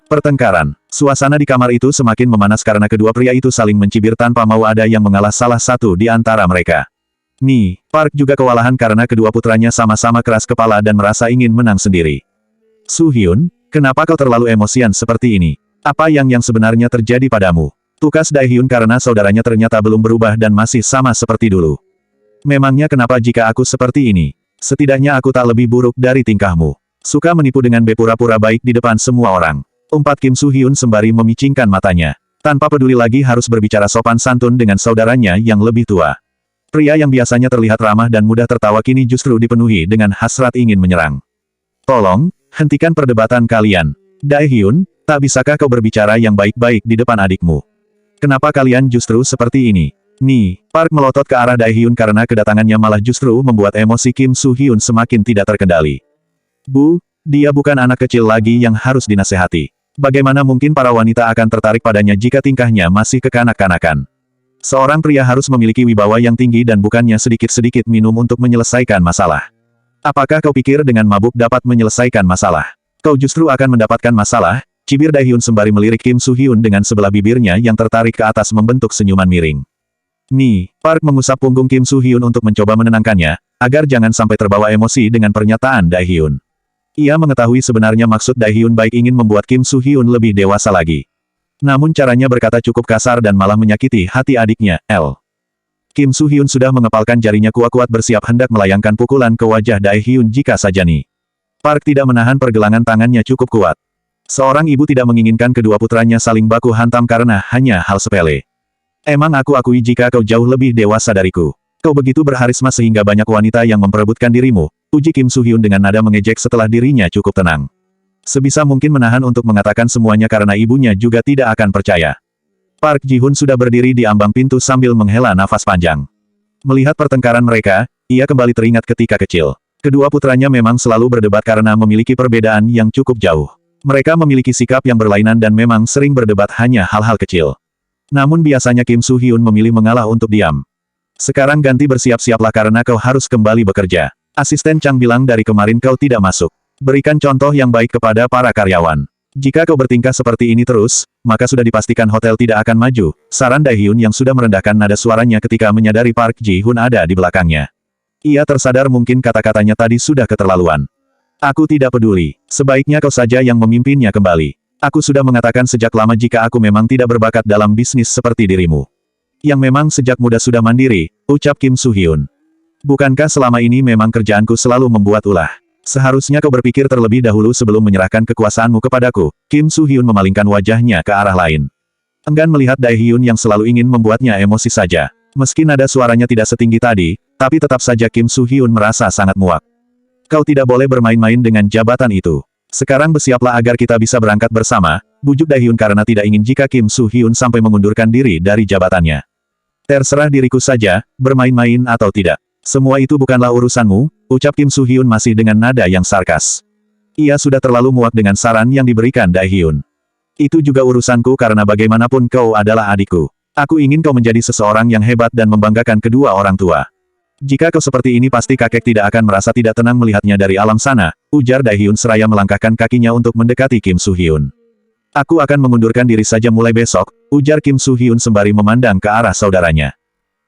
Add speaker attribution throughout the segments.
Speaker 1: Pertengkaran. Suasana di kamar itu semakin memanas karena kedua pria itu saling mencibir tanpa mau ada yang mengalah salah satu di antara mereka. Park juga kewalahan karena kedua putranya sama-sama keras kepala dan merasa ingin menang sendiri. Su-hyun, kenapa kau terlalu emosian seperti ini? Apa yang sebenarnya terjadi padamu? Tukas Dae-hyun karena saudaranya ternyata belum berubah dan masih sama seperti dulu. Memangnya kenapa jika aku seperti ini? Setidaknya aku tak lebih buruk dari tingkahmu. Suka menipu dengan berpura-pura baik di depan semua orang. Umpat Kim Su-hyun sembari memicingkan matanya. Tanpa peduli lagi harus berbicara sopan santun dengan saudaranya yang lebih tua. Pria yang biasanya terlihat ramah dan mudah tertawa kini justru dipenuhi dengan hasrat ingin menyerang. Tolong, hentikan perdebatan kalian. Dae-hyun, tak bisakah kau berbicara yang baik-baik di depan adikmu? Kenapa kalian justru seperti ini? Park melotot ke arah Dae-hyun karena kedatangannya malah justru membuat emosi Kim Su-hyun semakin tidak terkendali. Bu, dia bukan anak kecil lagi yang harus dinasehati. Bagaimana mungkin para wanita akan tertarik padanya jika tingkahnya masih kekanak-kanakan? Seorang pria harus memiliki wibawa yang tinggi dan bukannya sedikit-sedikit minum untuk menyelesaikan masalah. Apakah kau pikir dengan mabuk dapat menyelesaikan masalah? Kau justru akan mendapatkan masalah, cibir Dae-hyun sembari melirik Kim Su-hyun dengan sebelah bibirnya yang tertarik ke atas membentuk senyuman miring. Park mengusap punggung Kim Su-hyun untuk mencoba menenangkannya, agar jangan sampai terbawa emosi dengan pernyataan Dae-hyun. Ia mengetahui sebenarnya maksud Dae-hyun baik ingin membuat Kim Su-hyun lebih dewasa lagi. Namun caranya berkata cukup kasar dan malah menyakiti hati adiknya, Kim Su-hyun sudah mengepalkan jarinya kuat-kuat bersiap hendak melayangkan pukulan ke wajah Dae-hyun jika saja Park tidak menahan pergelangan tangannya cukup kuat. Seorang ibu tidak menginginkan kedua putranya saling baku hantam karena hanya hal sepele. Emang aku akui jika kau jauh lebih dewasa dariku. Kau begitu berharisma sehingga banyak wanita yang memperebutkan dirimu, uji Kim Su-hyun dengan nada mengejek setelah dirinya cukup tenang. Sebisa mungkin menahan untuk mengatakan semuanya karena ibunya juga tidak akan percaya. Park Ji-hun sudah berdiri di ambang pintu sambil menghela nafas panjang. Melihat pertengkaran mereka, ia kembali teringat ketika kecil. Kedua putranya memang selalu berdebat karena memiliki perbedaan yang cukup jauh. Mereka memiliki sikap yang berlainan dan memang sering berdebat hanya hal-hal kecil. Namun biasanya Kim Su-hyun memilih mengalah untuk diam. Sekarang ganti bersiap-siaplah karena kau harus kembali bekerja. Asisten Chang bilang dari kemarin kau tidak masuk. Berikan contoh yang baik kepada para karyawan. Jika kau bertingkah seperti ini terus, maka sudah dipastikan hotel tidak akan maju, saran Dae-hyun yang sudah merendahkan nada suaranya ketika menyadari Park Ji-hun ada di belakangnya. Ia tersadar mungkin kata-katanya tadi sudah keterlaluan. Aku tidak peduli, sebaiknya kau saja yang memimpinnya kembali. Aku sudah mengatakan sejak lama jika aku memang tidak berbakat dalam bisnis seperti dirimu. Yang memang sejak muda sudah mandiri, ucap Kim Su-hyun. Bukankah selama ini memang kerjaanku selalu membuat ulah? Seharusnya kau berpikir terlebih dahulu sebelum menyerahkan kekuasaanmu kepadaku. Kim Su-hyun memalingkan wajahnya ke arah lain. Enggan melihat Dae-hyun yang selalu ingin membuatnya emosi saja. Meski nada suaranya tidak setinggi tadi, tapi tetap saja Kim Su-hyun merasa sangat muak. Kau tidak boleh bermain-main dengan jabatan itu. Sekarang bersiaplah agar kita bisa berangkat bersama, bujuk Dae-hyun karena tidak ingin jika Kim Su-hyun sampai mengundurkan diri dari jabatannya. Terserah diriku saja, bermain-main atau tidak. Semua itu bukanlah urusanmu, ucap Kim Su-hyun masih dengan nada yang sarkas. Ia sudah terlalu muak dengan saran yang diberikan Dae-hyun. Itu juga urusanku karena bagaimanapun kau adalah adikku. Aku ingin kau menjadi seseorang yang hebat dan membanggakan kedua orang tua. Jika kau seperti ini pasti kakek tidak akan merasa tidak tenang melihatnya dari alam sana, ujar Dae-hyun seraya melangkahkan kakinya untuk mendekati Kim Su-hyun. Aku akan mengundurkan diri saja mulai besok, ujar Kim Su-hyun sembari memandang ke arah saudaranya.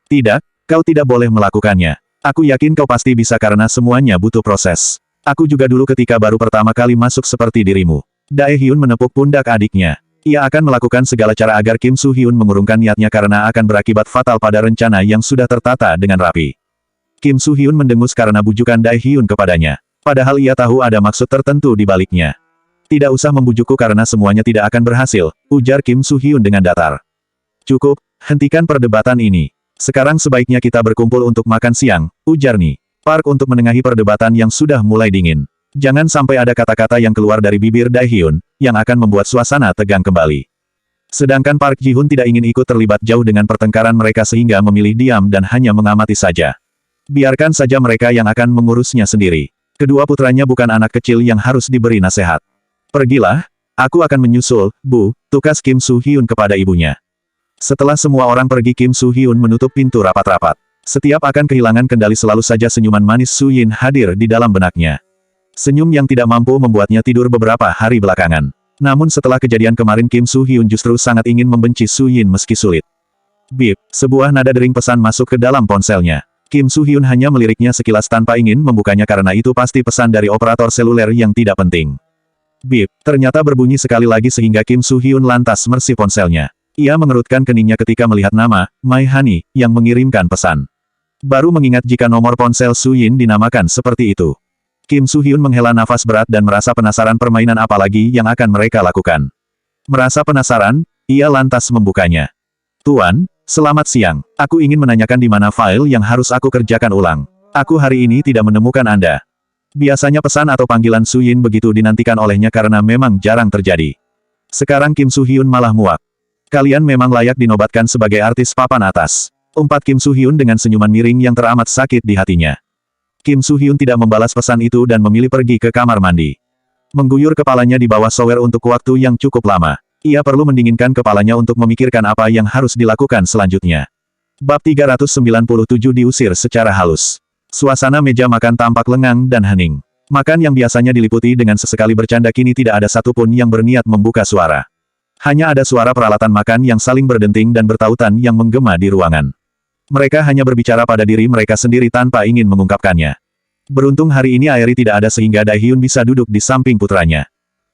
Speaker 1: Tidak, kau tidak boleh melakukannya. Aku yakin kau pasti bisa karena semuanya butuh proses. Aku juga dulu ketika baru pertama kali masuk seperti dirimu. Dae-hyun menepuk pundak adiknya. Ia akan melakukan segala cara agar Kim Su-hyun mengurungkan niatnya karena akan berakibat fatal pada rencana yang sudah tertata dengan rapi. Kim Su-hyun mendengus karena bujukan Dae-hyun kepadanya. Padahal ia tahu ada maksud tertentu di baliknya. Tidak usah membujukku karena semuanya tidak akan berhasil, ujar Kim Su-hyun dengan datar. Cukup, hentikan perdebatan ini. Sekarang sebaiknya kita berkumpul untuk makan siang, ujar Park untuk menengahi perdebatan yang sudah mulai dingin. Jangan sampai ada kata-kata yang keluar dari bibir Dae-hyun, yang akan membuat suasana tegang kembali. Sedangkan Park Ji-hun tidak ingin ikut terlibat jauh dengan pertengkaran mereka sehingga memilih diam dan hanya mengamati saja. Biarkan saja mereka yang akan mengurusnya sendiri. Kedua putranya bukan anak kecil yang harus diberi nasihat. Pergilah, aku akan menyusul, Bu, tukas Kim Su-hyun kepada ibunya. Setelah semua orang pergi Kim Su-hyun menutup pintu rapat-rapat. Setiap akan kehilangan kendali selalu saja senyuman manis Su-yin hadir di dalam benaknya. Senyum yang tidak mampu membuatnya tidur beberapa hari belakangan. Namun setelah kejadian kemarin Kim Soo-hyun justru sangat ingin membenci Su Yin meski sulit. Bip, sebuah nada dering pesan masuk ke dalam ponselnya. Kim Soo-hyun hanya meliriknya sekilas tanpa ingin membukanya karena itu pasti pesan dari operator seluler yang tidak penting. Bip, ternyata berbunyi sekali lagi sehingga Kim Soo-hyun lantas mersi ponselnya. Ia mengerutkan keningnya ketika melihat nama, My Honey, yang mengirimkan pesan. Baru mengingat jika nomor ponsel Su Yin dinamakan seperti itu. Kim Soo-hyun menghela nafas berat dan merasa penasaran permainan apa lagi yang akan mereka lakukan. Merasa penasaran, ia lantas membukanya. Tuan, selamat siang. Aku ingin menanyakan di mana file yang harus aku kerjakan ulang. Aku hari ini tidak menemukan Anda. Biasanya pesan atau panggilan Su Yin begitu dinantikan olehnya karena memang jarang terjadi. Sekarang Kim Soo-hyun malah muak. Kalian memang layak dinobatkan sebagai artis papan atas. Umpat Kim Soo-hyun dengan senyuman miring yang teramat sakit di hatinya. Kim Soo-hyun tidak membalas pesan itu dan memilih pergi ke kamar mandi. Mengguyur kepalanya di bawah shower untuk waktu yang cukup lama. Ia perlu mendinginkan kepalanya untuk memikirkan apa yang harus dilakukan selanjutnya. Bab 397 diusir secara halus. Suasana meja makan tampak lengang dan hening. Makan yang biasanya diliputi dengan sesekali bercanda kini tidak ada satupun yang berniat membuka suara. Hanya ada suara peralatan makan yang saling berdenting dan bertautan yang menggema di ruangan. Mereka hanya berbicara pada diri mereka sendiri tanpa ingin mengungkapkannya. Beruntung hari ini Airi tidak ada sehingga Dae-hyun bisa duduk di samping putranya.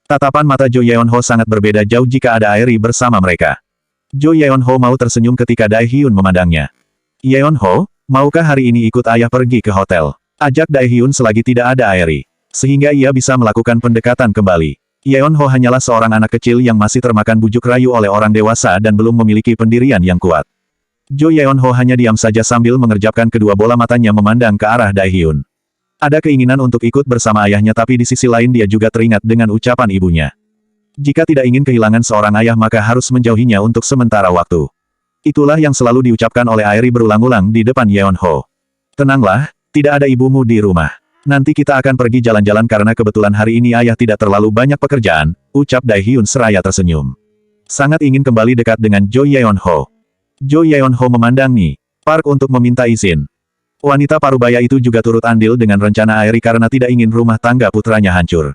Speaker 1: Tatapan mata Jo Yeon-ho sangat berbeda jauh jika ada Airi bersama mereka. Jo Yeon-ho mau tersenyum ketika Dae-hyun memandangnya. Yeon-ho, maukah hari ini ikut ayah pergi ke hotel? Ajak Dae-hyun selagi tidak ada Airi. Sehingga ia bisa melakukan pendekatan kembali. Yeon-ho hanyalah seorang anak kecil yang masih termakan bujuk rayu oleh orang dewasa dan belum memiliki pendirian yang kuat. Jo Yeon-ho hanya diam saja sambil mengerjapkan kedua bola matanya memandang ke arah Dae-hyun. Ada keinginan untuk ikut bersama ayahnya tapi di sisi lain dia juga teringat dengan ucapan ibunya. Jika tidak ingin kehilangan seorang ayah maka harus menjauhinya untuk sementara waktu. Itulah yang selalu diucapkan oleh Airi berulang-ulang di depan Yeon-ho. Tenanglah, tidak ada ibumu di rumah. Nanti kita akan pergi jalan-jalan karena kebetulan hari ini ayah tidak terlalu banyak pekerjaan, ucap Dae-hyun seraya tersenyum. Sangat ingin kembali dekat dengan Jo Yeon-ho. Jo Yeon-ho memandang Ni Park untuk meminta izin. Wanita parubaya itu juga turut andil dengan rencana Airi karena tidak ingin rumah tangga putranya hancur.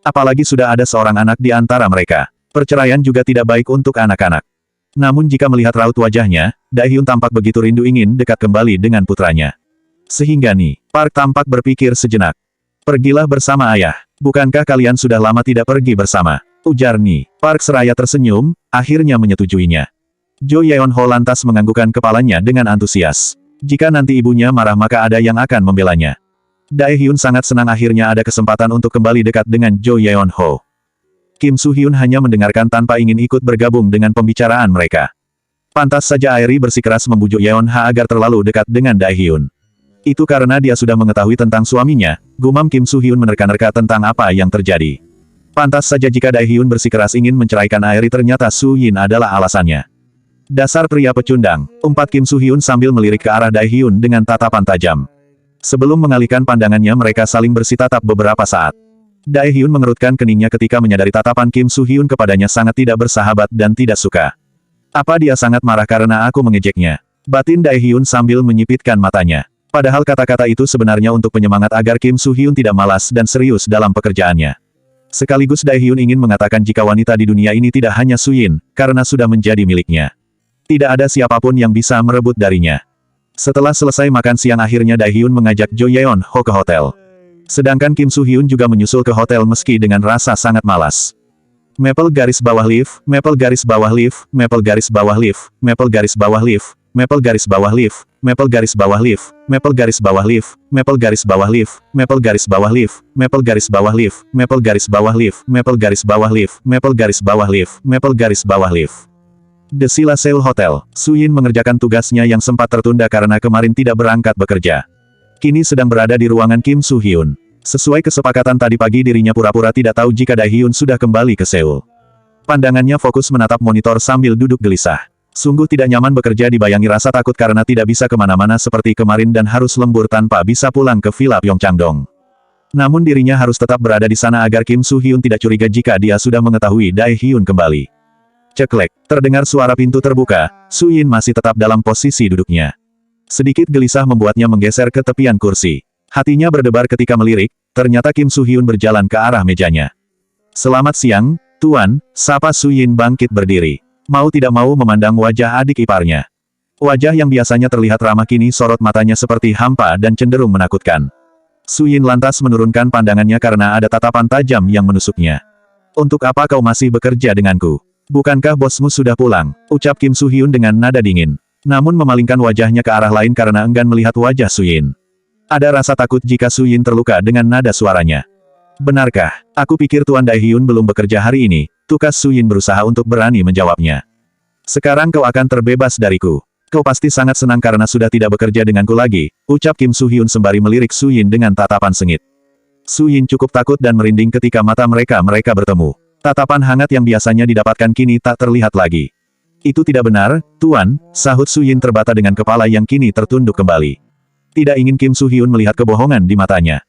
Speaker 1: Apalagi sudah ada seorang anak di antara mereka. Perceraian juga tidak baik untuk anak-anak. Namun jika melihat raut wajahnya, Dae-hyun tampak begitu rindu ingin dekat kembali dengan putranya. Sehingga Ni Park tampak berpikir sejenak. Pergilah bersama ayah. Bukankah kalian sudah lama tidak pergi bersama? Ujar Ni Park seraya tersenyum, akhirnya menyetujuinya. Jo Yeon-ho lantas menganggukkan kepalanya dengan antusias. Jika nanti ibunya marah maka ada yang akan membelanya. Dae-hyun sangat senang akhirnya ada kesempatan untuk kembali dekat dengan Jo Yeon-ho. Kim Soo-hyun hanya mendengarkan tanpa ingin ikut bergabung dengan pembicaraan mereka. Pantas saja Airi bersikeras membujuk Yeon-ha agar terlalu dekat dengan Dae-hyun. Itu karena dia sudah mengetahui tentang suaminya, gumam Kim Soo-hyun menerka-nerka tentang apa yang terjadi. Pantas saja jika Dae-hyun bersikeras ingin menceraikan Airi ternyata Su Yin adalah alasannya. Dasar pria pecundang, umpat Kim Soo-hyun sambil melirik ke arah Dae-hyun dengan tatapan tajam. Sebelum mengalihkan pandangannya mereka saling bersitatap beberapa saat. Dae-hyun mengerutkan keningnya ketika menyadari tatapan Kim Soo-hyun kepadanya sangat tidak bersahabat dan tidak suka. Apa dia sangat marah karena aku mengejeknya? Batin Dae-hyun sambil menyipitkan matanya. Padahal kata-kata itu sebenarnya untuk penyemangat agar Kim Soo-hyun tidak malas dan serius dalam pekerjaannya. Sekaligus Dae-hyun ingin mengatakan jika wanita di dunia ini tidak hanya Su Yin, karena sudah menjadi miliknya. Tidak ada siapapun yang bisa merebut darinya. Setelah selesai makan siang akhirnya Dae-hyun mengajak Jo Yeon-ho ke hotel. Sedangkan Kim Soo-hyun juga menyusul ke hotel meski dengan rasa sangat malas. Maple garis bawah lift, Maple garis bawah lift, Maple garis bawah lift, Maple garis bawah lift, Maple garis bawah lift, Maple garis bawah lift, Maple garis bawah lift, Maple garis bawah lift, Maple garis bawah lift, Maple garis bawah lift, Maple garis bawah lift, Maple garis bawah lift, Maple garis bawah lift, Maple garis bawah lift. The Sila Seoul Hotel, Su Yin mengerjakan tugasnya yang sempat tertunda karena kemarin tidak berangkat bekerja. Kini sedang berada di ruangan Kim Soo-hyun. Sesuai kesepakatan tadi pagi dirinya pura-pura tidak tahu jika Dae-hyun sudah kembali ke Seoul. Pandangannya fokus menatap monitor sambil duduk gelisah. Sungguh tidak nyaman bekerja dibayangi rasa takut karena tidak bisa kemana-mana seperti kemarin dan harus lembur tanpa bisa pulang ke Villa Pyeongchangdong. Namun dirinya harus tetap berada di sana agar Kim Soo-hyun tidak curiga jika dia sudah mengetahui Dae-hyun kembali. Ceklek, terdengar suara pintu terbuka, Su Yin masih tetap dalam posisi duduknya. Sedikit gelisah membuatnya menggeser ke tepian kursi. Hatinya berdebar ketika melirik, ternyata Kim Soo-hyun berjalan ke arah mejanya. Selamat siang, Tuan, sapa Su Yin bangkit berdiri. Mau tidak mau memandang wajah adik iparnya. Wajah yang biasanya terlihat ramah kini sorot matanya seperti hampa dan cenderung menakutkan. Su Yin lantas menurunkan pandangannya karena ada tatapan tajam yang menusuknya. Untuk apa kau masih bekerja denganku? Bukankah bosmu sudah pulang? Ucap Kim Su Hyun dengan nada dingin. Namun memalingkan wajahnya ke arah lain karena enggan melihat wajah Su Yin. Ada rasa takut jika Su Yin terluka dengan nada suaranya. Benarkah? Aku pikir Tuan Daehyun belum bekerja hari ini. Tukas Su Yin berusaha untuk berani menjawabnya. Sekarang kau akan terbebas dariku. Kau pasti sangat senang karena sudah tidak bekerja denganku lagi, ucap Kim Su Hyun sembari melirik Su Yin dengan tatapan sengit. Su Yin cukup takut dan merinding ketika mata mereka bertemu. Tatapan hangat yang biasanya didapatkan kini tak terlihat lagi. Itu tidak benar, Tuan, sahut Su Yin terbata dengan kepala yang kini tertunduk kembali. Tidak ingin Kim Su Hyun melihat kebohongan di matanya.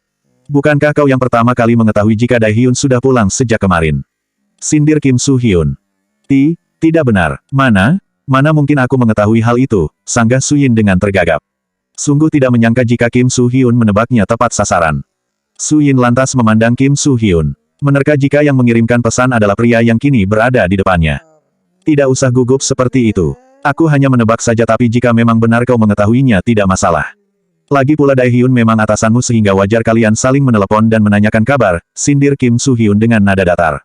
Speaker 1: Bukankah kau yang pertama kali mengetahui jika Daehyun sudah pulang sejak kemarin? Sindir Kim Su Hyun. Tidak benar. Mana mungkin aku mengetahui hal itu, sanggah Su Yin dengan tergagap. Sungguh tidak menyangka jika Kim Su Hyun menebaknya tepat sasaran. Su Yin lantas memandang Kim Su Hyun. Menerka jika yang mengirimkan pesan adalah pria yang kini berada di depannya. Tidak usah gugup seperti itu. Aku hanya menebak saja tapi jika memang benar kau mengetahuinya tidak masalah. Lagi pula Daehyun memang atasanmu sehingga wajar kalian saling menelepon dan menanyakan kabar, sindir Kim Su Hyun dengan nada datar.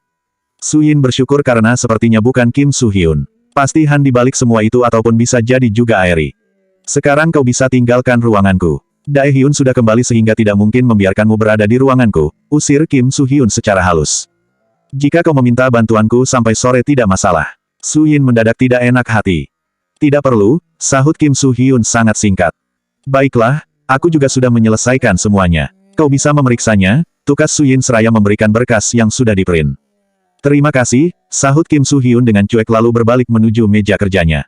Speaker 1: Su Yin bersyukur karena sepertinya bukan Kim Su Hyun. Pasti Han di balik semua itu ataupun bisa jadi juga Aeri. Sekarang kau bisa tinggalkan ruanganku. Daehyun sudah kembali sehingga tidak mungkin membiarkanmu berada di ruanganku, usir Kim Su Hyun secara halus. Jika kau meminta bantuanku sampai sore tidak masalah. Su Yin mendadak tidak enak hati. Tidak perlu, sahut Kim Su Hyun sangat singkat. Baiklah, aku juga sudah menyelesaikan semuanya. Kau bisa memeriksanya, tukas Su Yin seraya memberikan berkas yang sudah diprint. Terima kasih, sahut Kim Su Hyun dengan cuek lalu berbalik menuju meja kerjanya.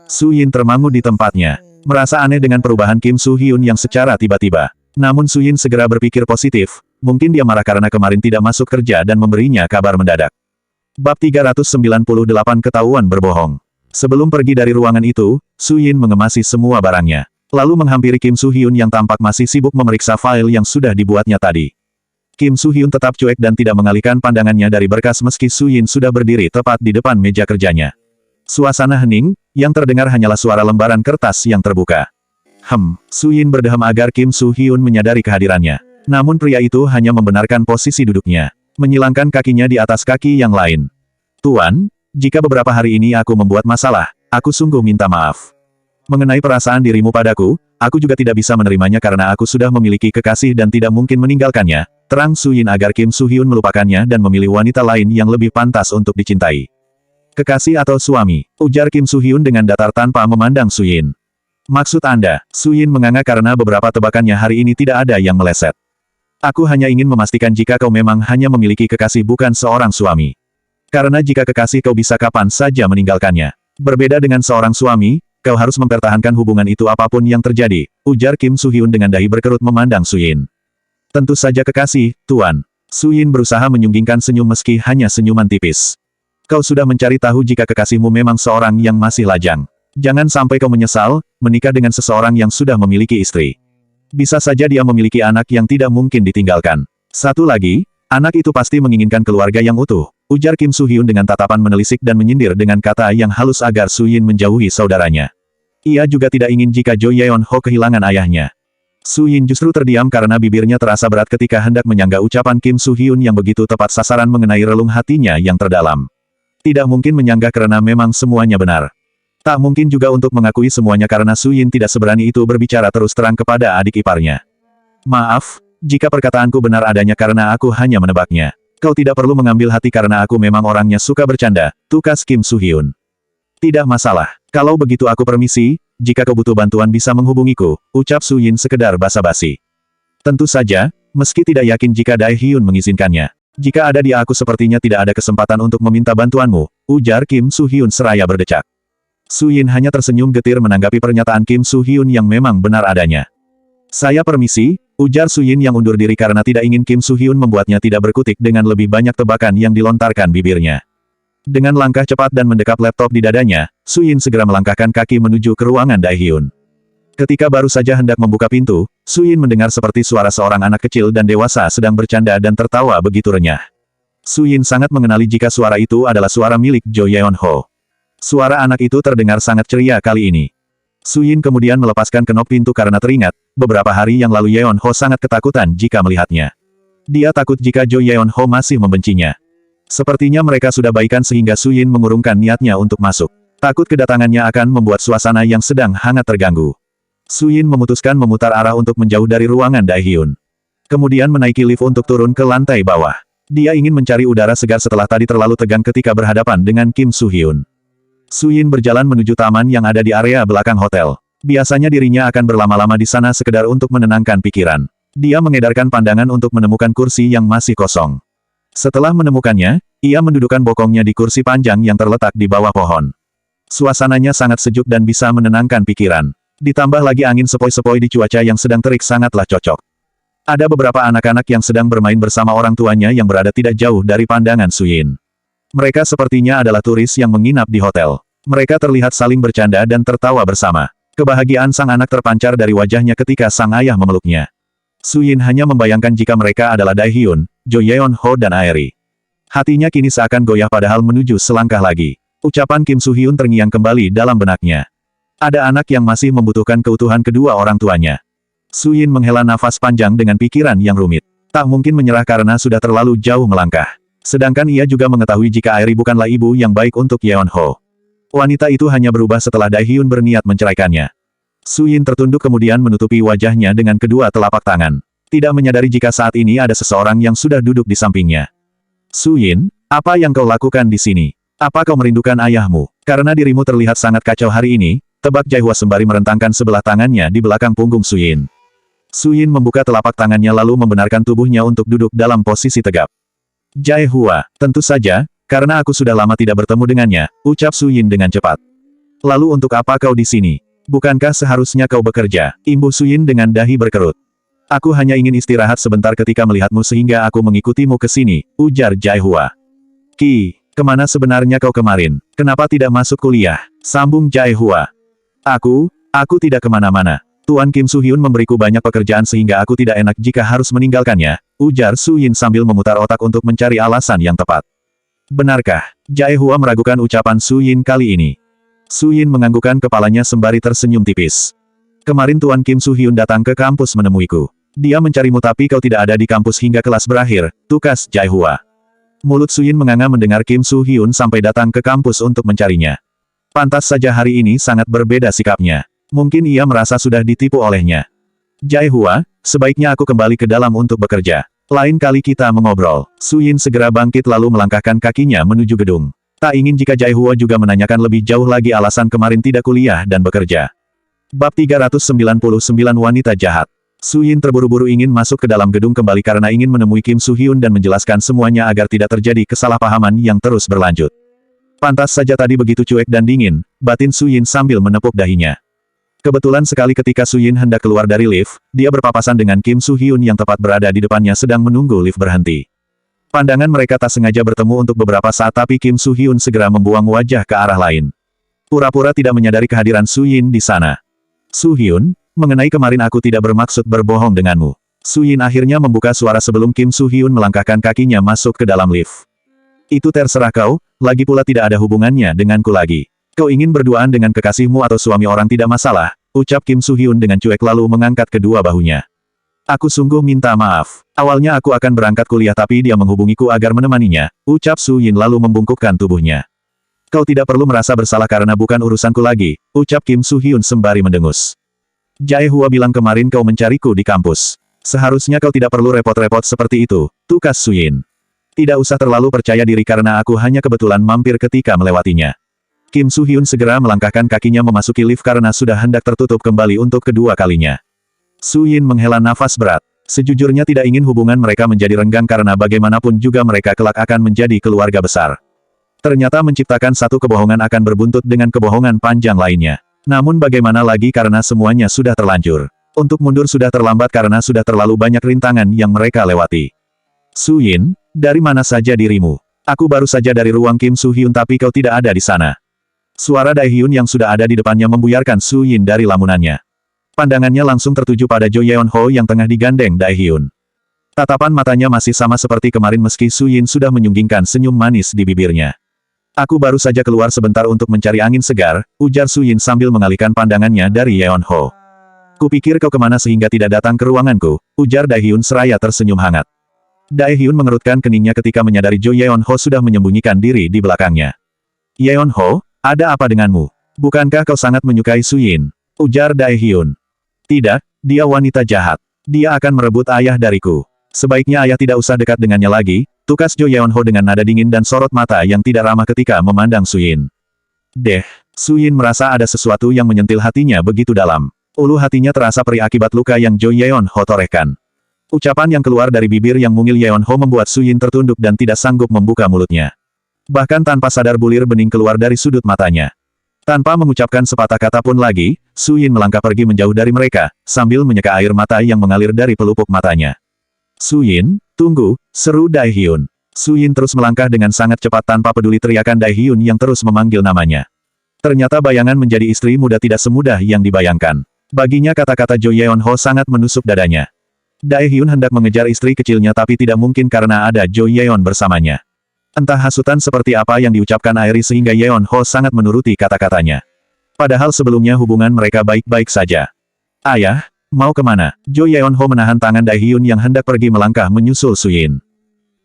Speaker 1: Su Yin termangu di tempatnya. Merasa aneh dengan perubahan Kim Su Hyun yang secara tiba-tiba. Namun Su Yin segera berpikir positif, mungkin dia marah karena kemarin tidak masuk kerja dan memberinya kabar mendadak. Bab 398 Ketahuan Berbohong. Sebelum pergi dari ruangan itu, Su Yin mengemasi semua barangnya. Lalu menghampiri Kim Su Hyun yang tampak masih sibuk memeriksa file yang sudah dibuatnya tadi. Kim Su Hyun tetap cuek dan tidak mengalihkan pandangannya dari berkas meski Su Yin sudah berdiri tepat di depan meja kerjanya. Suasana hening, yang terdengar hanyalah suara lembaran kertas yang terbuka. Su Yin berdeham agar Kim Su Hyun menyadari kehadirannya. Namun pria itu hanya membenarkan posisi duduknya, menyilangkan kakinya di atas kaki yang lain. Tuan, jika beberapa hari ini aku membuat masalah, aku sungguh minta maaf. Mengenai perasaan dirimu padaku, aku juga tidak bisa menerimanya karena aku sudah memiliki kekasih dan tidak mungkin meninggalkannya, terang Su Yin agar Kim Su Hyun melupakannya dan memilih wanita lain yang lebih pantas untuk dicintai. Kekasih atau suami, ujar Kim Su Hyun dengan datar tanpa memandang Su Yin. Maksud Anda, Su Yin menganga karena beberapa tebakannya hari ini tidak ada yang meleset. Aku hanya ingin memastikan jika kau memang hanya memiliki kekasih bukan seorang suami. Karena jika kekasih kau bisa kapan saja meninggalkannya. Berbeda dengan seorang suami, kau harus mempertahankan hubungan itu apapun yang terjadi, ujar Kim Su Hyun dengan dahi berkerut memandang Su Yin. Tentu saja kekasih, Tuan. Su Yin berusaha menyunggingkan senyum meski hanya senyuman tipis. Kau sudah mencari tahu jika kekasihmu memang seorang yang masih lajang. Jangan sampai kau menyesal, menikah dengan seseorang yang sudah memiliki istri. Bisa saja dia memiliki anak yang tidak mungkin ditinggalkan. Satu lagi, anak itu pasti menginginkan keluarga yang utuh, ujar Kim Su Hyun dengan tatapan menelisik dan menyindir dengan kata yang halus agar Su Yin menjauhi saudaranya. Ia juga tidak ingin jika Jo Yeon Ho kehilangan ayahnya. Su Yin justru terdiam karena bibirnya terasa berat ketika hendak menyangga ucapan Kim Su Hyun yang begitu tepat sasaran mengenai relung hatinya yang terdalam. Tidak mungkin menyanggah karena memang semuanya benar. Tak mungkin juga untuk mengakui semuanya karena Su Yin tidak seberani itu berbicara terus terang kepada adik iparnya. Maaf, jika perkataanku benar adanya karena aku hanya menebaknya. Kau tidak perlu mengambil hati karena aku memang orangnya suka bercanda, tukas Kim Su Hyun. Tidak masalah, kalau begitu aku permisi, jika kau butuh bantuan bisa menghubungiku, ucap Su Yin sekedar basa-basi. Tentu saja, meski tidak yakin jika Daehyun mengizinkannya. Jika ada dia aku sepertinya tidak ada kesempatan untuk meminta bantuanmu, ujar Kim Su Hyun seraya berdecak. Su Yin hanya tersenyum getir menanggapi pernyataan Kim Su Hyun yang memang benar adanya. Saya permisi, ujar Su Yin yang undur diri karena tidak ingin Kim Su Hyun membuatnya tidak berkutik dengan lebih banyak tebakan yang dilontarkan bibirnya. Dengan langkah cepat dan mendekap laptop di dadanya, Su Yin segera melangkahkan kaki menuju ke ruangan Daehyun. Ketika baru saja hendak membuka pintu, Su Yin mendengar seperti suara seorang anak kecil dan dewasa sedang bercanda dan tertawa begitu renyah. Su Yin sangat mengenali jika suara itu adalah suara milik Jo Yeon-ho. Suara anak itu terdengar sangat ceria kali ini. Su Yin kemudian melepaskan kenop pintu karena teringat, beberapa hari yang lalu Yeon-ho sangat ketakutan jika melihatnya. Dia takut jika Jo Yeon-ho masih membencinya. Sepertinya mereka sudah baikan sehingga Su Yin mengurungkan niatnya untuk masuk. Takut kedatangannya akan membuat suasana yang sedang hangat terganggu. Su Yin memutuskan memutar arah untuk menjauh dari ruangan Daehyun. Kemudian menaiki lift untuk turun ke lantai bawah. Dia ingin mencari udara segar setelah tadi terlalu tegang ketika berhadapan dengan Kim Soo-hyun. Su Yin berjalan menuju taman yang ada di area belakang hotel. Biasanya dirinya akan berlama-lama di sana sekedar untuk menenangkan pikiran. Dia mengedarkan pandangan untuk menemukan kursi yang masih kosong. Setelah menemukannya, ia mendudukkan bokongnya di kursi panjang yang terletak di bawah pohon. Suasananya sangat sejuk dan bisa menenangkan pikiran. Ditambah lagi angin sepoi-sepoi di cuaca yang sedang terik sangatlah cocok. Ada beberapa anak-anak yang sedang bermain bersama orang tuanya yang berada tidak jauh dari pandangan Su Yin. Mereka sepertinya adalah turis yang menginap di hotel. Mereka terlihat saling bercanda dan tertawa bersama. Kebahagiaan sang anak terpancar dari wajahnya ketika sang ayah memeluknya. Su Yin hanya membayangkan jika mereka adalah Daehyun, Jo Yeon-ho dan Aeri. Hatinya kini seakan goyah padahal menuju selangkah lagi. Ucapan Kim Soo-hyun terngiang kembali dalam benaknya. Ada anak yang masih membutuhkan keutuhan kedua orang tuanya. Su Yin menghela nafas panjang dengan pikiran yang rumit. Tak mungkin menyerah karena sudah terlalu jauh melangkah. Sedangkan ia juga mengetahui jika Aeri bukanlah ibu yang baik untuk Yeon-ho. Wanita itu hanya berubah setelah Daehyun berniat menceraikannya. Su Yin tertunduk kemudian menutupi wajahnya dengan kedua telapak tangan. Tidak menyadari jika saat ini ada seseorang yang sudah duduk di sampingnya. Su Yin, apa yang kau lakukan di sini? Apa kau merindukan ayahmu? Karena dirimu terlihat sangat kacau hari ini, tebak Jae-hwa sembari merentangkan sebelah tangannya di belakang punggung Su Yin. Su Yin membuka telapak tangannya lalu membenarkan tubuhnya untuk duduk dalam posisi tegap. Jae-hwa, tentu saja, karena aku sudah lama tidak bertemu dengannya, ucap Su Yin dengan cepat. Lalu untuk apa kau di sini? Bukankah seharusnya kau bekerja? Imbuh Su Yin dengan dahi berkerut. Aku hanya ingin istirahat sebentar ketika melihatmu sehingga aku mengikutimu ke sini, ujar Jae-hwa. Kemana sebenarnya kau kemarin? Kenapa tidak masuk kuliah? Sambung Jae-hwa. Aku tidak kemana-mana. Tuan Kim Soo-hyun memberiku banyak pekerjaan sehingga aku tidak enak jika harus meninggalkannya, ujar Su Yin sambil memutar otak untuk mencari alasan yang tepat. Benarkah? Jae-hwa meragukan ucapan Su Yin kali ini. Su Yin menganggukkan kepalanya sembari tersenyum tipis. Kemarin Tuan Kim Soo-hyun datang ke kampus menemuiku. Dia mencarimu tapi kau tidak ada di kampus hingga kelas berakhir, tukas Jae-hwa. Mulut Su Yin menganga mendengar Kim Soo-hyun sampai datang ke kampus untuk mencarinya. Pantas saja hari ini sangat berbeda sikapnya. Mungkin ia merasa sudah ditipu olehnya. Jae-hwa, sebaiknya aku kembali ke dalam untuk bekerja. Lain kali kita mengobrol. Su Yin segera bangkit lalu melangkahkan kakinya menuju gedung. Tak ingin jika Jae-hwa juga menanyakan lebih jauh lagi alasan kemarin tidak kuliah dan bekerja. Bab 399 Wanita Jahat. Su Yin terburu-buru ingin masuk ke dalam gedung kembali karena ingin menemui Kim Soo-hyun dan menjelaskan semuanya agar tidak terjadi kesalahpahaman yang terus berlanjut. Pantas saja tadi begitu cuek dan dingin, batin Su Yin sambil menepuk dahinya. Kebetulan sekali ketika Su Yin hendak keluar dari lift, dia berpapasan dengan Kim Soo-hyun yang tepat berada di depannya sedang menunggu lift berhenti. Pandangan mereka tak sengaja bertemu untuk beberapa saat tapi Kim Soo-hyun segera membuang wajah ke arah lain. Pura-pura tidak menyadari kehadiran Su Yin di sana. Soo-hyun, mengenai kemarin aku tidak bermaksud berbohong denganmu. Su Yin akhirnya membuka suara sebelum Kim Soo-hyun melangkahkan kakinya masuk ke dalam lift. Itu terserah kau, lagi pula tidak ada hubungannya denganku lagi. Kau ingin berduaan dengan kekasihmu atau suami orang tidak masalah, ucap Kim Soo-hyun dengan cuek lalu mengangkat kedua bahunya. Aku sungguh minta maaf. Awalnya aku akan berangkat kuliah tapi dia menghubungiku agar menemaninya, ucap Su Yin lalu membungkukkan tubuhnya. Kau tidak perlu merasa bersalah karena bukan urusanku lagi, ucap Kim Soo-hyun sembari mendengus. Jae-hwa bilang kemarin kau mencariku di kampus. Seharusnya kau tidak perlu repot-repot seperti itu, tukas Su Yin. Tidak usah terlalu percaya diri karena aku hanya kebetulan mampir ketika melewatinya. Kim Soo-hyun segera melangkahkan kakinya memasuki lift karena sudah hendak tertutup kembali untuk kedua kalinya. Su Yin menghela nafas berat. Sejujurnya tidak ingin hubungan mereka menjadi renggang karena bagaimanapun juga mereka kelak akan menjadi keluarga besar. Ternyata menciptakan satu kebohongan akan berbuntut dengan kebohongan panjang lainnya. Namun bagaimana lagi karena semuanya sudah terlanjur. Untuk mundur sudah terlambat karena sudah terlalu banyak rintangan yang mereka lewati. Su Yin, dari mana saja dirimu? Aku baru saja dari ruang Kim Soo-hyun tapi kau tidak ada di sana. Suara Daehyun yang sudah ada di depannya membuyarkan Su Yin dari lamunannya. Pandangannya langsung tertuju pada Jo Yeon-ho yang tengah digandeng Daehyun. Tatapan matanya masih sama seperti kemarin meski Su Yin sudah menyunggingkan senyum manis di bibirnya. Aku baru saja keluar sebentar untuk mencari angin segar, ujar Su Yin sambil mengalihkan pandangannya dari Yeon Ho. Kupikir kau kemana sehingga tidak datang ke ruanganku, ujar Daehyun seraya tersenyum hangat. Daehyun mengerutkan keningnya ketika menyadari Jo Yeon Ho sudah menyembunyikan diri di belakangnya. Yeon Ho, ada apa denganmu? Bukankah kau sangat menyukai Su Yin? Ujar Daehyun. Tidak, dia wanita jahat. Dia akan merebut ayah dariku. Sebaiknya ayah tidak usah dekat dengannya lagi, tukas Jo Yeon Ho dengan nada dingin dan sorot mata yang tidak ramah ketika memandang Su Yin. Su Yin merasa ada sesuatu yang menyentil hatinya begitu dalam. Ulu hatinya terasa perih akibat luka yang Jo Yeon Ho torehkan. Ucapan yang keluar dari bibir yang mungil Yeon Ho membuat Su Yin tertunduk dan tidak sanggup membuka mulutnya. Bahkan tanpa sadar bulir bening keluar dari sudut matanya. Tanpa mengucapkan sepatah kata pun lagi, Su Yin melangkah pergi menjauh dari mereka, sambil menyeka air mata yang mengalir dari pelupuk matanya. Su Yin, tunggu, seru Daehyun. Su Yin terus melangkah dengan sangat cepat tanpa peduli teriakan Daehyun yang terus memanggil namanya. Ternyata bayangan menjadi istri muda tidak semudah yang dibayangkan. Baginya kata-kata Jo Yeon Ho sangat menusuk dadanya. Daehyun hendak mengejar istri kecilnya tapi tidak mungkin karena ada Jo Yeon bersamanya. Entah hasutan seperti apa yang diucapkan Airi sehingga Yeon Ho sangat menuruti kata-katanya. Padahal sebelumnya hubungan mereka baik-baik saja. Ayah, mau kemana? Jo Yeon Ho menahan tangan Daehyun yang hendak pergi melangkah menyusul Su Yin.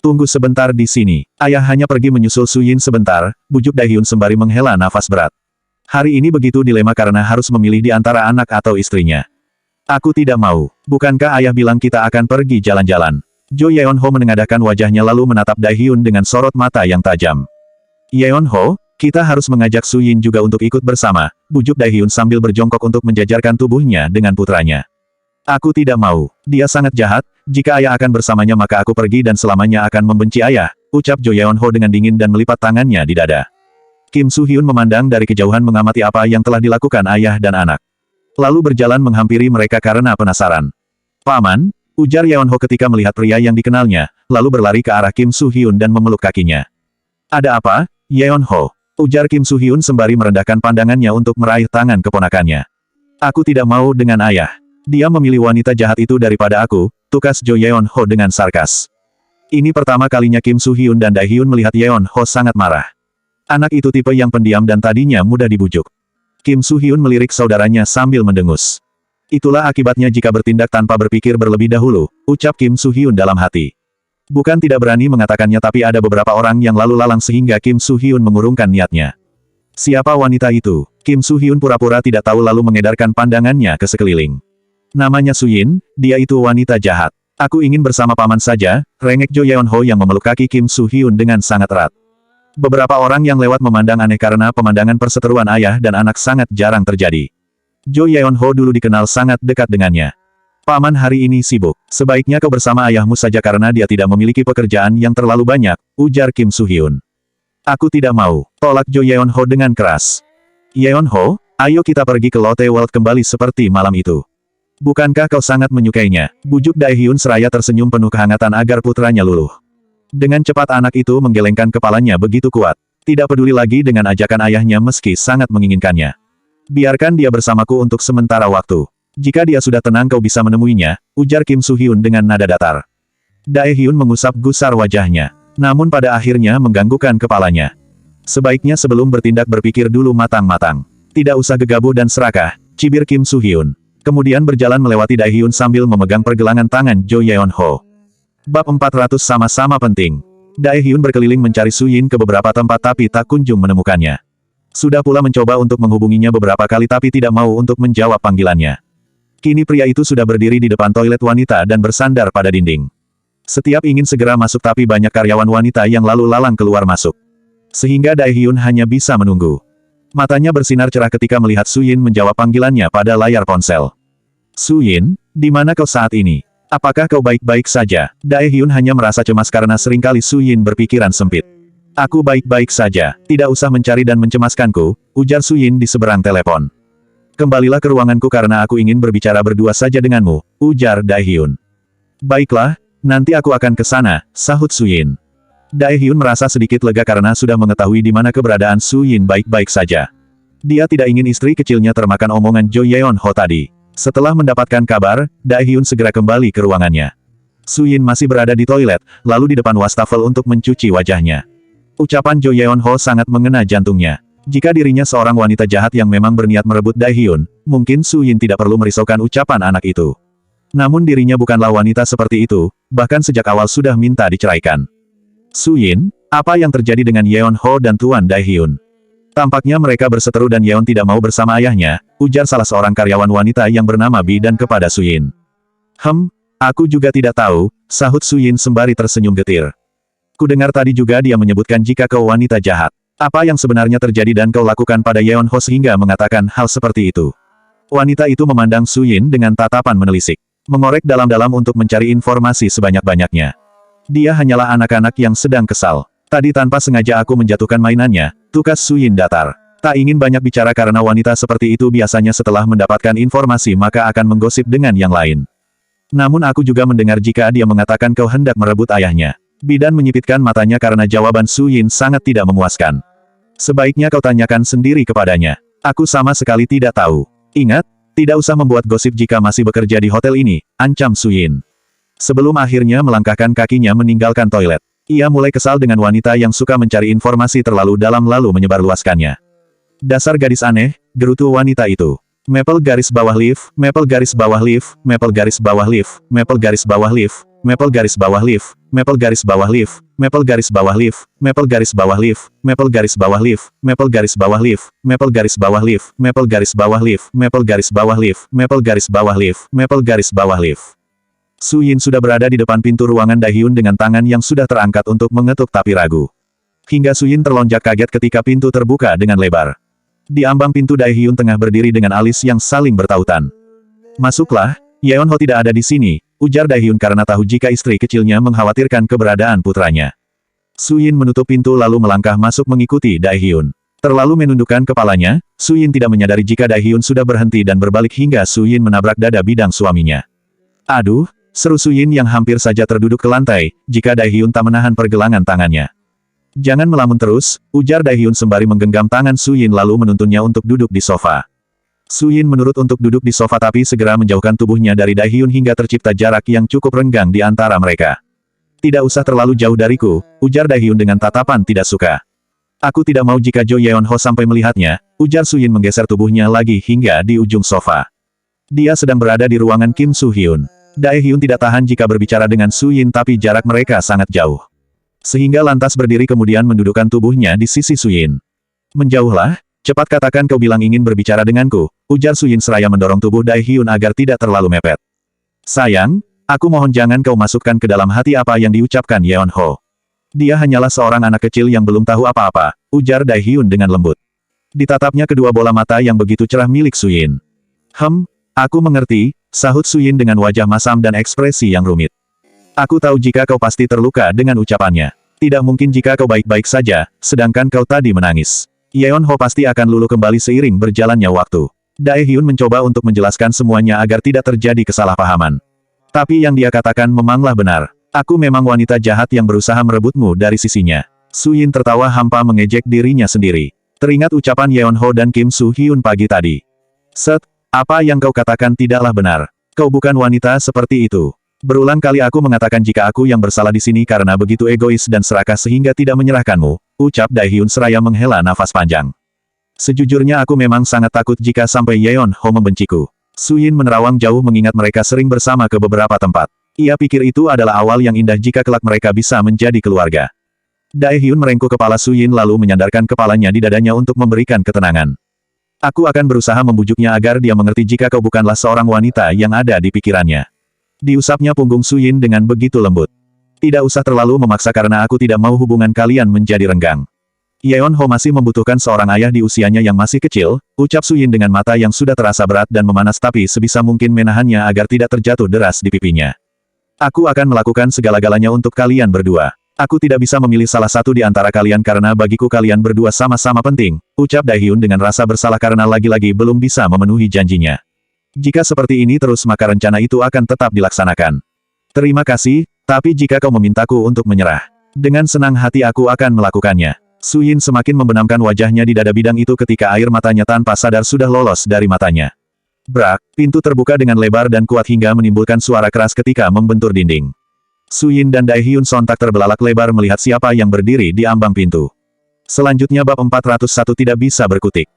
Speaker 1: Tunggu sebentar di sini. Ayah hanya pergi menyusul Su Yin sebentar, bujuk Daehyun sembari menghela nafas berat. Hari ini begitu dilema karena harus memilih di antara anak atau istrinya. Aku tidak mau. Bukankah ayah bilang kita akan pergi jalan-jalan? Jo Yeon Ho menengadahkan wajahnya lalu menatap Daehyun dengan sorot mata yang tajam. Yeon Ho, kita harus mengajak Su Yin juga untuk ikut bersama, bujuk Daehyun sambil berjongkok untuk menjajarkan tubuhnya dengan putranya. Aku tidak mau. Dia sangat jahat, jika ayah akan bersamanya maka aku pergi dan selamanya akan membenci ayah, ucap Jo Yeon Ho dengan dingin dan melipat tangannya di dada. Kim Su Hyun memandang dari kejauhan mengamati apa yang telah dilakukan ayah dan anak. Lalu berjalan menghampiri mereka karena penasaran. Paman, ujar Yeon Ho ketika melihat pria yang dikenalnya, lalu berlari ke arah Kim Su Hyun dan memeluk kakinya. Ada apa, Yeon Ho? Ujar Kim Su Hyun sembari merendahkan pandangannya untuk meraih tangan keponakannya. Aku tidak mau dengan ayah. Dia memilih wanita jahat itu daripada aku, tukas Jo Yeon Ho dengan sarkas. Ini pertama kalinya Kim Su Hyun dan Daehyun melihat Yeon Ho sangat marah. Anak itu tipe yang pendiam dan tadinya mudah dibujuk. Kim Su Hyun melirik saudaranya sambil mendengus. Itulah akibatnya jika bertindak tanpa berpikir berlebih dahulu, ucap Kim Su Hyun dalam hati. Bukan tidak berani mengatakannya tapi ada beberapa orang yang lalu lalang sehingga Kim Su Hyun mengurungkan niatnya. Siapa wanita itu? Kim Su Hyun pura-pura tidak tahu lalu mengedarkan pandangannya ke sekeliling. Namanya Su Yin, dia itu wanita jahat. Aku ingin bersama paman saja, rengek Jo Yeon Ho yang memeluk kaki Kim Su Hyun dengan sangat erat. Beberapa orang yang lewat memandang aneh karena pemandangan perseteruan ayah dan anak sangat jarang terjadi. Jo Yeon Ho dulu dikenal sangat dekat dengannya. Paman hari ini sibuk. Sebaiknya kau bersama ayahmu saja karena dia tidak memiliki pekerjaan yang terlalu banyak, ujar Kim Su Hyun. Aku tidak mau, tolak Jo Yeon Ho dengan keras. Yeon Ho, ayo kita pergi ke Lotte World kembali seperti malam itu. Bukankah kau sangat menyukainya? Bujuk Daehyun seraya tersenyum penuh kehangatan agar putranya luluh. Dengan cepat anak itu menggelengkan kepalanya begitu kuat. Tidak peduli lagi dengan ajakan ayahnya meski sangat menginginkannya. Biarkan dia bersamaku untuk sementara waktu. Jika dia sudah tenang kau bisa menemuinya, ujar Kim Su Hyun dengan nada datar. Daehyun mengusap gusar wajahnya. Namun pada akhirnya mengganggukan kepalanya. Sebaiknya sebelum bertindak berpikir dulu matang-matang. Tidak usah gegabah dan serakah, cibir Kim Su Hyun. Kemudian berjalan melewati Daehyun sambil memegang pergelangan tangan Jo Yeon Ho. Bab 400 sama-sama penting. Daehyun berkeliling mencari Su Yin ke beberapa tempat tapi tak kunjung menemukannya. Sudah pula mencoba untuk menghubunginya beberapa kali tapi tidak mau untuk menjawab panggilannya. Kini pria itu sudah berdiri di depan toilet wanita dan bersandar pada dinding. Setiap ingin segera masuk tapi banyak karyawan wanita yang lalu lalang keluar masuk. Sehingga Daehyun hanya bisa menunggu. Matanya bersinar cerah ketika melihat Su Yin menjawab panggilannya pada layar ponsel. Su Yin, di mana kau saat ini? Apakah kau baik-baik saja? Daehyun hanya merasa cemas karena seringkali Su Yin berpikiran sempit. Aku baik-baik saja, tidak usah mencari dan mencemaskanku, ujar Su Yin di seberang telepon. Kembalilah ke ruanganku karena aku ingin berbicara berdua saja denganmu, ujar Daehyun. Baiklah, nanti aku akan ke sana, sahut Su Yin. Daehyun merasa sedikit lega karena sudah mengetahui di mana keberadaan Su Yin baik-baik saja. Dia tidak ingin istri kecilnya termakan omongan Jo Yeon Ho tadi. Setelah mendapatkan kabar, Daehyun segera kembali ke ruangannya. Su Yin masih berada di toilet, lalu di depan wastafel untuk mencuci wajahnya. Ucapan Jo Yeon-ho sangat mengena jantungnya. Jika dirinya seorang wanita jahat yang memang berniat merebut Daehyun, mungkin Su Yin tidak perlu merisaukan ucapan anak itu. Namun dirinya bukanlah wanita seperti itu, bahkan sejak awal sudah minta diceraikan. Su Yin, apa yang terjadi dengan Yeon-ho dan Tuan Daehyun? Tampaknya mereka berseteru dan Yeon tidak mau bersama ayahnya, ujar salah seorang karyawan wanita yang bernama Bi dan kepada Su Yin. Aku juga tidak tahu, sahut Su Yin sembari tersenyum getir. Kudengar tadi juga dia menyebutkan jika kau wanita jahat. Apa yang sebenarnya terjadi dan kau lakukan pada Yeon-ho sehingga mengatakan hal seperti itu? Wanita itu memandang Su Yin dengan tatapan menelisik. Mengorek dalam-dalam untuk mencari informasi sebanyak-banyaknya. Dia hanyalah anak-anak yang sedang kesal. Tadi tanpa sengaja aku menjatuhkan mainannya, tukas Su Yin datar. Tak ingin banyak bicara karena wanita seperti itu biasanya setelah mendapatkan informasi maka akan menggosip dengan yang lain. Namun aku juga mendengar jika dia mengatakan kau hendak merebut ayahnya. Bidan menyipitkan matanya karena jawaban Su Yin sangat tidak memuaskan. Sebaiknya kau tanyakan sendiri kepadanya. Aku sama sekali tidak tahu. Ingat, tidak usah membuat gosip jika masih bekerja di hotel ini, ancam Su Yin. Sebelum akhirnya melangkahkan kakinya meninggalkan toilet. Ia mulai kesal dengan wanita yang suka mencari informasi terlalu dalam lalu menyebarluaskannya. Dasar gadis aneh, gerutu wanita itu. Maple garis bawah lift, maple garis bawah lift, maple garis bawah lift, maple garis bawah lift, maple garis bawah lift, maple garis bawah lift, maple garis bawah lift, maple garis bawah lift, maple garis bawah lift, maple garis bawah lift, maple garis bawah lift, maple garis bawah lift, maple garis bawah lift, maple garis bawah lift, maple garis bawah lift. Su Yin sudah berada di depan pintu ruangan Daehyun dengan tangan yang sudah terangkat untuk mengetuk tapi ragu. Hingga Su Yin terlonjak kaget ketika pintu terbuka dengan lebar. Di ambang pintu Daehyun tengah berdiri dengan alis yang saling bertautan. Masuklah, Yeon-ho tidak ada di sini, ujar Daehyun karena tahu jika istri kecilnya mengkhawatirkan keberadaan putranya. Su Yin menutup pintu lalu melangkah masuk mengikuti Daehyun. Terlalu menundukkan kepalanya, Su Yin tidak menyadari jika Daehyun sudah berhenti dan berbalik hingga Su Yin menabrak dada bidang suaminya. Aduh, seru Su Yin yang hampir saja terduduk ke lantai, jika Daehyun tak menahan pergelangan tangannya. Jangan melamun terus, ujar Daehyun sembari menggenggam tangan Su Yin lalu menuntunnya untuk duduk di sofa. Su Yin menurut untuk duduk di sofa tapi segera menjauhkan tubuhnya dari Daehyun hingga tercipta jarak yang cukup renggang di antara mereka. Tidak usah terlalu jauh dariku, ujar Daehyun dengan tatapan tidak suka. Aku tidak mau jika Jo Yeon-ho sampai melihatnya, ujar Su Yin menggeser tubuhnya lagi hingga di ujung sofa. Dia sedang berada di ruangan Kim Soo Hyun. Daehyun tidak tahan jika berbicara dengan Su Yin tapi jarak mereka sangat jauh. Sehingga lantas berdiri kemudian mendudukkan tubuhnya di sisi Su Yin. Menjauhlah, cepat katakan kau bilang ingin berbicara denganku, ujar Su Yin seraya mendorong tubuh Daehyun agar tidak terlalu mepet. Sayang, aku mohon jangan kau masukkan ke dalam hati apa yang diucapkan Yeon-ho. Dia hanyalah seorang anak kecil yang belum tahu apa-apa, ujar Daehyun dengan lembut. Ditatapnya kedua bola mata yang begitu cerah milik Su Yin. Aku mengerti, sahut Su Yin dengan wajah masam dan ekspresi yang rumit. Aku tahu jika kau pasti terluka dengan ucapannya. Tidak mungkin jika kau baik-baik saja, sedangkan kau tadi menangis. Yeon-ho pasti akan luluh kembali seiring berjalannya waktu. Daehyun mencoba untuk menjelaskan semuanya agar tidak terjadi kesalahpahaman. Tapi yang dia katakan memanglah benar. Aku memang wanita jahat yang berusaha merebutmu dari sisinya. Su Yin tertawa hampa mengejek dirinya sendiri. Teringat ucapan Yeon-ho dan Kim Soo Hyun pagi tadi. Apa yang kau katakan tidaklah benar. Kau bukan wanita seperti itu. Berulang kali aku mengatakan jika aku yang bersalah di sini karena begitu egois dan serakah sehingga tidak menyerahkanmu, ucap Daehyun seraya menghela nafas panjang. Sejujurnya aku memang sangat takut jika sampai Yeon-ho membenciku. Su Yin menerawang jauh mengingat mereka sering bersama ke beberapa tempat. Ia pikir itu adalah awal yang indah jika kelak mereka bisa menjadi keluarga. Daehyun merengkuh kepala Su Yin lalu menyandarkan kepalanya di dadanya untuk memberikan ketenangan. Aku akan berusaha membujuknya agar dia mengerti jika kau bukanlah seorang wanita yang ada di pikirannya. Diusapnya punggung Su Yin dengan begitu lembut. Tidak usah terlalu memaksa karena aku tidak mau hubungan kalian menjadi renggang. Yeon-ho masih membutuhkan seorang ayah di usianya yang masih kecil, ucap Su Yin dengan mata yang sudah terasa berat dan memanas tapi sebisa mungkin menahannya agar tidak terjatuh deras di pipinya. Aku akan melakukan segala-galanya untuk kalian berdua. Aku tidak bisa memilih salah satu di antara kalian karena bagiku kalian berdua sama-sama penting, ucap Daehyun dengan rasa bersalah karena lagi-lagi belum bisa memenuhi janjinya. Jika seperti ini terus maka rencana itu akan tetap dilaksanakan. Terima kasih, tapi jika kau memintaku untuk menyerah, dengan senang hati aku akan melakukannya. Su Yin semakin membenamkan wajahnya di dada bidang itu ketika air matanya tanpa sadar sudah lolos dari matanya. Brak, pintu terbuka dengan lebar dan kuat hingga menimbulkan suara keras ketika membentur dinding. Su Yin dan Dai Hyun sontak terbelalak lebar melihat siapa yang berdiri di ambang pintu. Selanjutnya bab 401 tidak bisa berkutik.